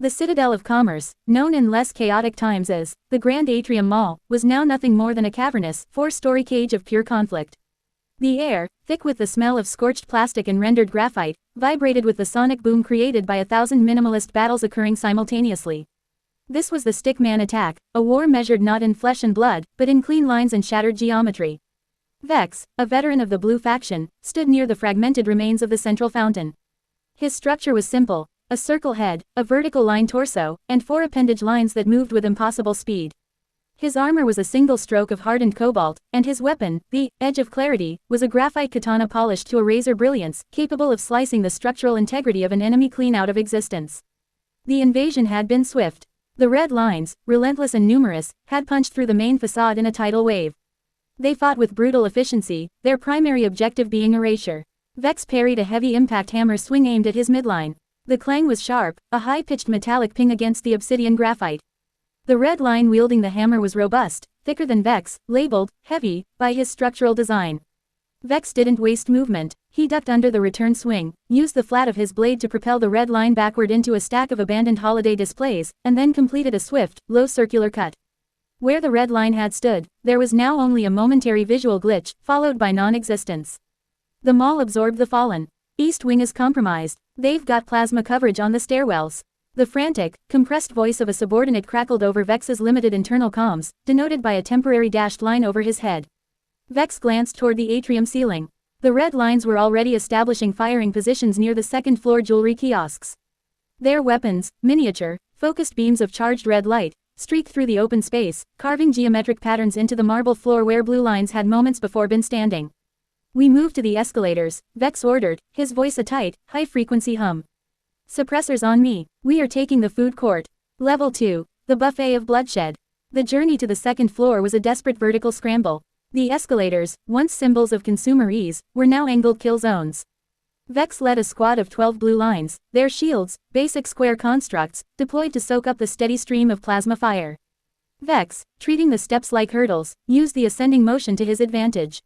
The citadel of commerce, known in less chaotic times as the Grand Atrium Mall, was now nothing more than a cavernous, four-story cage of pure conflict. The air, thick with the smell of scorched plastic and rendered graphite, vibrated with the sonic boom created by 1,000 minimalist battles occurring simultaneously. This was the stickman attack, a war measured not in flesh and blood, but in clean lines and shattered geometry. Vex, a veteran of the blue faction, stood near the fragmented remains of the central fountain. His structure was simple. A circle head, a vertical line torso, and 4 appendage lines that moved with impossible speed. His armor was a single stroke of hardened cobalt, and his weapon, the Edge of Clarity, was a graphite katana polished to a razor brilliance, capable of slicing the structural integrity of an enemy clean out of existence. The invasion had been swift. The red lines, relentless and numerous, had punched through the main facade in a tidal wave. They fought with brutal efficiency, their primary objective being erasure. Vex parried a heavy impact hammer swing aimed at his midline. The clang was sharp, a high-pitched metallic ping against the obsidian graphite. The red line wielding the hammer was robust, thicker than Vex, labeled heavy by his structural design. Vex didn't waste movement. He ducked under the return swing, used the flat of his blade to propel the red line backward into a stack of abandoned holiday displays, and then completed a swift, low circular cut. Where the red line had stood, there was now only a momentary visual glitch, followed by non-existence. The mall absorbed the fallen. East Wing is compromised. They've got plasma coverage on the stairwells. The frantic, compressed voice of a subordinate crackled over Vex's limited internal comms, denoted by a temporary dashed line over his head. Vex glanced toward the atrium ceiling. The red lines were already establishing firing positions near the second-floor jewelry kiosks. Their weapons, miniature, focused beams of charged red light, streaked through the open space, carving geometric patterns into the marble floor where blue lines had moments before been standing. "We move to the escalators," Vex ordered, his voice a tight, high-frequency hum. "Suppressors on me. We are taking the food court. Level 2, the buffet of bloodshed." The journey to the second floor was a desperate vertical scramble. The escalators, once symbols of consumer ease, were now angled kill zones. Vex led a squad of 12 blue lines, their shields, basic square constructs, deployed to soak up the steady stream of plasma fire. Vex, treating the steps like hurdles, used the ascending motion to his advantage.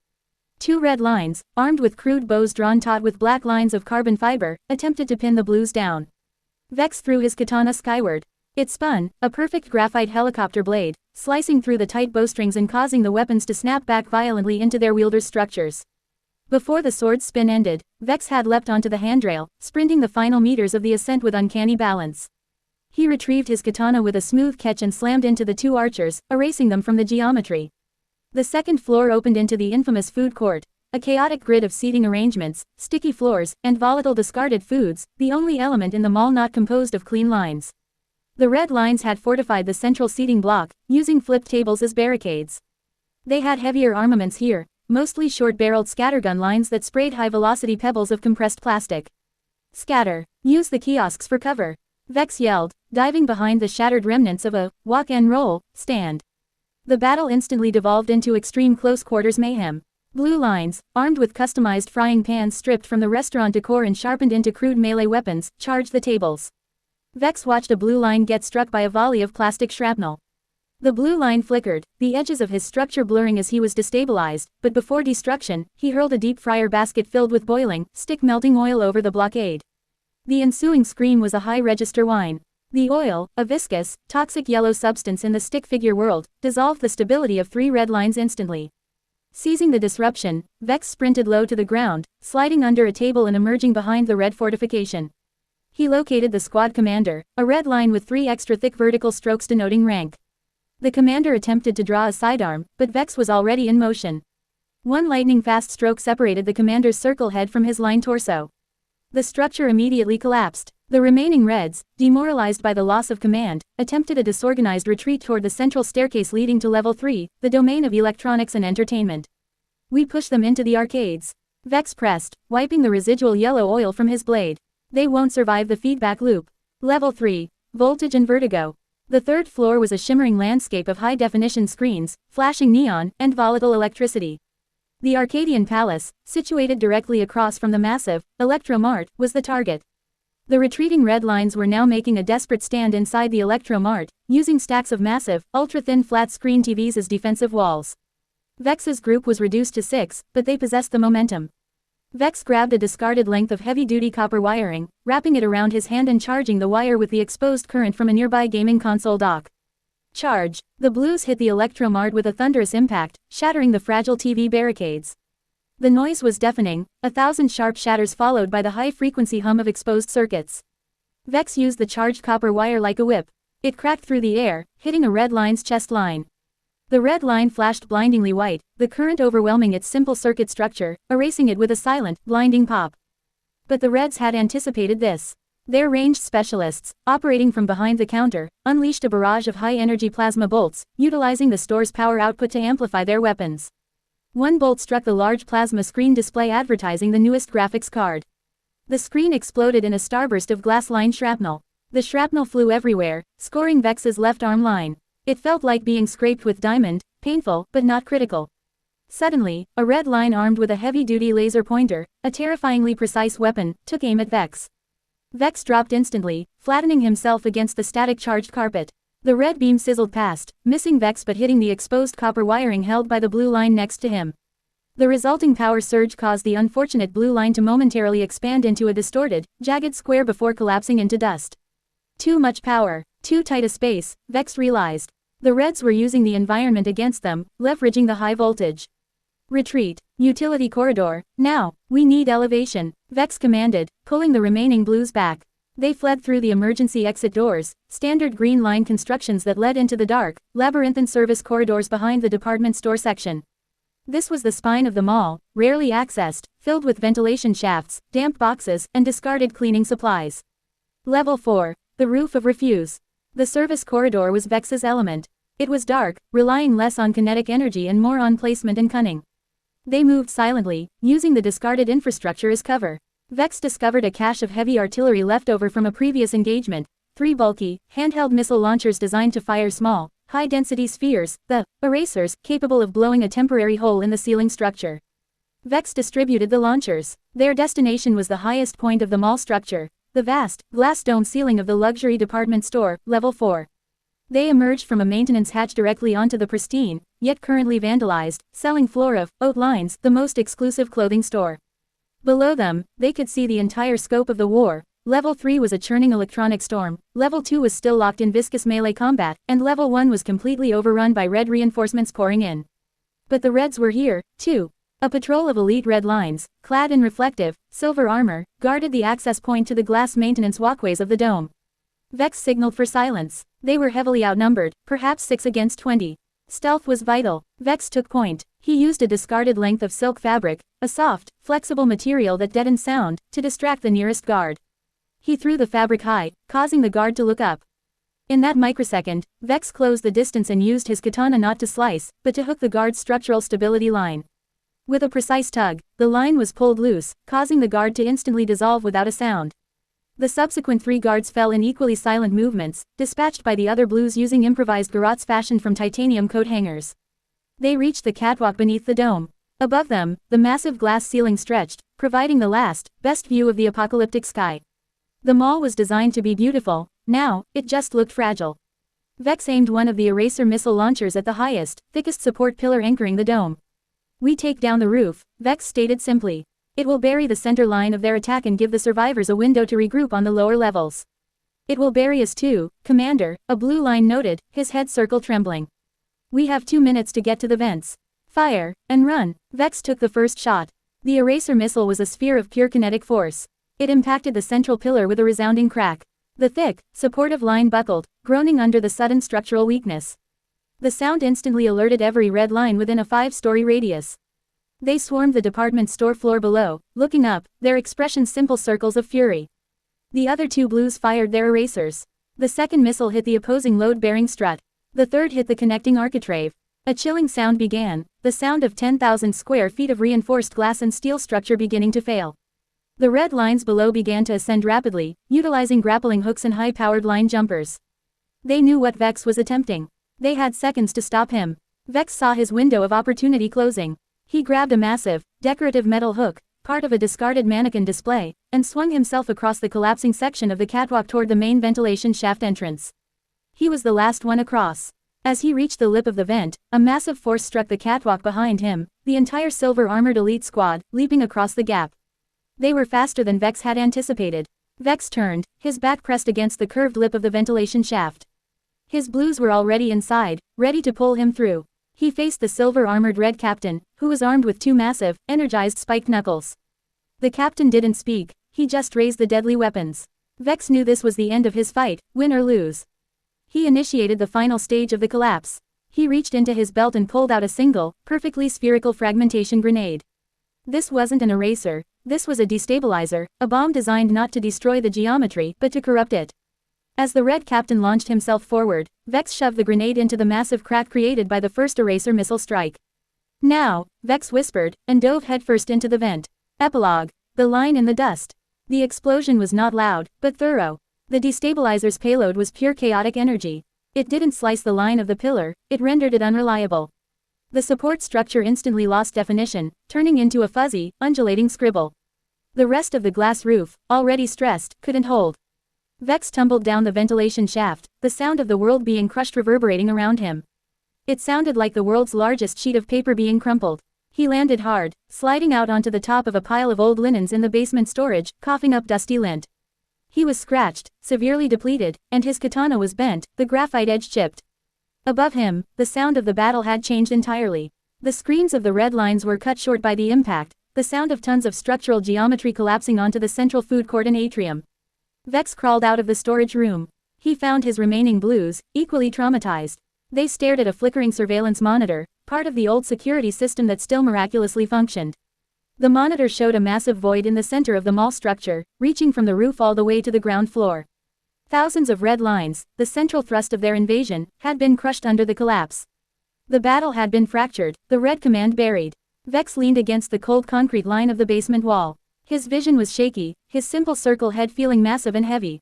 2 red lines, armed with crude bows drawn taut with black lines of carbon fiber, attempted to pin the blues down. Vex threw his katana skyward. It spun, a perfect graphite helicopter blade, slicing through the tight bowstrings and causing the weapons to snap back violently into their wielders' structures. Before the sword's spin ended, Vex had leapt onto the handrail, sprinting the final meters of the ascent with uncanny balance. He retrieved his katana with a smooth catch and slammed into the 2 archers, erasing them from the geometry. The second floor opened into the infamous food court, a chaotic grid of seating arrangements, sticky floors, and volatile discarded foods, the only element in the mall not composed of clean lines. The red lines had fortified the central seating block, using flipped tables as barricades. They had heavier armaments here, mostly short-barreled scattergun lines that sprayed high-velocity pebbles of compressed plastic. "Scatter. Use the kiosks for cover," Vex yelled, diving behind the shattered remnants of a walk-and-roll stand. The battle instantly devolved into extreme close-quarters mayhem. Blue lines, armed with customized frying pans stripped from the restaurant decor and sharpened into crude melee weapons, charged the tables. Vex watched a blue line get struck by a volley of plastic shrapnel. The blue line flickered, the edges of his structure blurring as he was destabilized, but before destruction, he hurled a deep fryer basket filled with boiling, stick-melting oil over the blockade. The ensuing scream was a high-register whine. The oil, a viscous, toxic yellow substance in the stick figure world, dissolved the stability of 3 red lines instantly. Seizing the disruption, Vex sprinted low to the ground, sliding under a table and emerging behind the red fortification. He located the squad commander, a red line with 3 extra thick vertical strokes denoting rank. The commander attempted to draw a sidearm, but Vex was already in motion. 1 lightning-fast stroke separated the commander's circle head from his line torso. The structure immediately collapsed. The remaining Reds, demoralized by the loss of command, attempted a disorganized retreat toward the central staircase leading to Level 3, the domain of electronics and entertainment. "We push them into the arcades," Vex pressed, wiping the residual yellow oil from his blade. "They won't survive the feedback loop." Level 3, Voltage and Vertigo. The 3rd floor was a shimmering landscape of high-definition screens, flashing neon, and volatile electricity. The Arcadian Palace, situated directly across from the massive Electro Mart, was the target. The retreating red lines were now making a desperate stand inside the Electro Mart, using stacks of massive, ultra-thin flat-screen TVs as defensive walls. Vex's group was reduced to 6, but they possessed the momentum. Vex grabbed a discarded length of heavy-duty copper wiring, wrapping it around his hand and charging the wire with the exposed current from a nearby gaming console dock. Charge! The blues hit the electromart with a thunderous impact, shattering the fragile TV barricades. The noise was deafening, 1,000 sharp shatters followed by the high-frequency hum of exposed circuits. Vex used the charged copper wire like a whip. It cracked through the air, hitting a red line's chest line. The red line flashed blindingly white, the current overwhelming its simple circuit structure, erasing it with a silent, blinding pop. But the Reds had anticipated this. Their ranged specialists, operating from behind the counter, unleashed a barrage of high-energy plasma bolts, utilizing the store's power output to amplify their weapons. One bolt struck the large plasma screen display advertising the newest graphics card. The screen exploded in a starburst of glass-lined shrapnel. The shrapnel flew everywhere, scoring Vex's left arm line. It felt like being scraped with diamond, painful, but not critical. Suddenly, a red line armed with a heavy-duty laser pointer, a terrifyingly precise weapon, took aim at Vex. Vex dropped instantly, flattening himself against the static-charged carpet. The red beam sizzled past, missing Vex but hitting the exposed copper wiring held by the blue line next to him. The resulting power surge caused the unfortunate blue line to momentarily expand into a distorted, jagged square before collapsing into dust. Too much power, too tight a space, Vex realized. The Reds were using the environment against them, leveraging the high voltage. Retreat. Utility corridor. Now, we need elevation, Vex commanded, pulling the remaining blues back. They fled through the emergency exit doors, standard green line constructions that led into the dark, labyrinthine service corridors behind the department store section. This was the spine of the mall, rarely accessed, filled with ventilation shafts, damp boxes, and discarded cleaning supplies. Level 4. The roof of refuse. The service corridor was Vex's element. It was dark, relying less on kinetic energy and more on placement and cunning. They moved silently, using the discarded infrastructure as cover. Vex discovered a cache of heavy artillery left over from a previous engagement, 3 bulky, handheld missile launchers designed to fire small, high-density spheres, the erasers, capable of blowing a temporary hole in the ceiling structure. Vex distributed the launchers. Their destination was the highest point of the mall structure, the vast, glass dome ceiling of the luxury department store, level 4. They emerged from a maintenance hatch directly onto the pristine, yet currently vandalized, selling floor of Haute Lines, the most exclusive clothing store. Below them, they could see the entire scope of the war. Level 3 was a churning electronic storm, Level 2 was still locked in viscous melee combat, and Level 1 was completely overrun by red reinforcements pouring in. But the Reds were here, too. A patrol of elite red lines, clad in reflective, silver armor, guarded the access point to the glass maintenance walkways of the dome. Vex signaled for silence. They were heavily outnumbered, perhaps 6 against 20. Stealth was vital. Vex took point. He used a discarded length of silk fabric, a soft, flexible material that deadened sound, to distract the nearest guard. He threw the fabric high, causing the guard to look up. In that microsecond, Vex closed the distance and used his katana not to slice, but to hook the guard's structural stability line. With a precise tug, the line was pulled loose, causing the guard to instantly dissolve without a sound. The subsequent 3 guards fell in equally silent movements, dispatched by the other blues using improvised garrots fashioned from titanium coat hangers. They reached the catwalk beneath the dome. Above them, the massive glass ceiling stretched, providing the last, best view of the apocalyptic sky. The mall was designed to be beautiful, now, it just looked fragile. Vex aimed one of the eraser missile launchers at the highest, thickest support pillar anchoring the dome. "We take down the roof," Vex stated simply. "It will bury the center line of their attack and give the survivors a window to regroup on the lower levels." "It will bury us too, Commander," a blue line noted, his head circle trembling. "We have 2 minutes to get to the vents. Fire, and run." Vex took the first shot. The eraser missile was a sphere of pure kinetic force. It impacted the central pillar with a resounding crack. The thick, supportive line buckled, groaning under the sudden structural weakness. The sound instantly alerted every red line within a 5-story radius. They swarmed the department store floor below, looking up, their expressions simple circles of fury. The other 2 blues fired their erasers. The second missile hit the opposing load-bearing strut. The third hit the connecting architrave. A chilling sound began, the sound of 10,000 square feet of reinforced glass and steel structure beginning to fail. The red lines below began to ascend rapidly, utilizing grappling hooks and high-powered line jumpers. They knew what Vex was attempting. They had seconds to stop him. Vex saw his window of opportunity closing. He grabbed a massive, decorative metal hook, part of a discarded mannequin display, and swung himself across the collapsing section of the catwalk toward the main ventilation shaft entrance. He was the last one across. As he reached the lip of the vent, a massive force struck the catwalk behind him, the entire silver-armored elite squad, leaping across the gap. They were faster than Vex had anticipated. Vex turned, his bat pressed against the curved lip of the ventilation shaft. His blues were already inside, ready to pull him through. He faced the silver-armored red captain, who was armed with two massive, energized spiked knuckles. The captain didn't speak, he just raised the deadly weapons. Vex knew this was the end of his fight, win or lose. He initiated the final stage of the collapse. He reached into his belt and pulled out a single, perfectly spherical fragmentation grenade. This wasn't an eraser, this was a destabilizer, a bomb designed not to destroy the geometry, but to corrupt it. As the red captain launched himself forward, Vex shoved the grenade into the massive crack created by the first eraser missile strike. Now, Vex whispered, and dove headfirst into the vent. Epilogue. The line in the dust. The explosion was not loud, but thorough. The destabilizer's payload was pure chaotic energy. It didn't slice the line of the pillar, it rendered it unreliable. The support structure instantly lost definition, turning into a fuzzy, undulating scribble. The rest of the glass roof, already stressed, couldn't hold. Vex tumbled down the ventilation shaft, the sound of the world being crushed reverberating around him. It sounded like the world's largest sheet of paper being crumpled. He landed hard, sliding out onto the top of a pile of old linens in the basement storage, coughing up dusty lint. He was scratched, severely depleted, and his katana was bent, the graphite edge chipped. Above him, the sound of the battle had changed entirely. The screams of the red lines were cut short by the impact, the sound of tons of structural geometry collapsing onto the central food court and atrium. Vex crawled out of the storage room. He found his remaining blues, equally traumatized. They stared at a flickering surveillance monitor, part of the old security system that still miraculously functioned. The monitor showed a massive void in the center of the mall structure, reaching from the roof all the way to the ground floor. Thousands of red lines, the central thrust of their invasion, had been crushed under the collapse. The battle had been fractured, the red command buried. Vex leaned against the cold concrete line of the basement wall. His vision was shaky, his simple circle head feeling massive and heavy.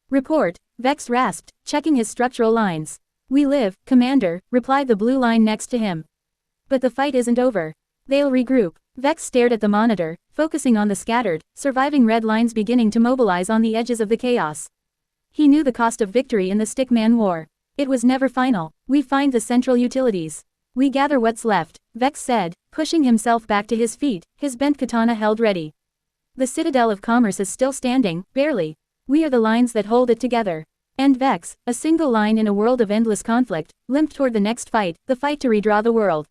"Report," Vex rasped, checking his structural lines. "We live, Commander," replied the blue line next to him. "But the fight isn't over. They'll regroup." Vex stared at the monitor, focusing on the scattered, surviving red lines beginning to mobilize on the edges of the chaos. He knew the cost of victory in the stickman war. It was never final. "We find the central utilities. We gather what's left," Vex said, pushing himself back to his feet, his bent katana held ready. "The citadel of commerce is still standing, barely. We are the lines that hold it together." And Vex, a single line in a world of endless conflict, limped toward the next fight, the fight to redraw the world.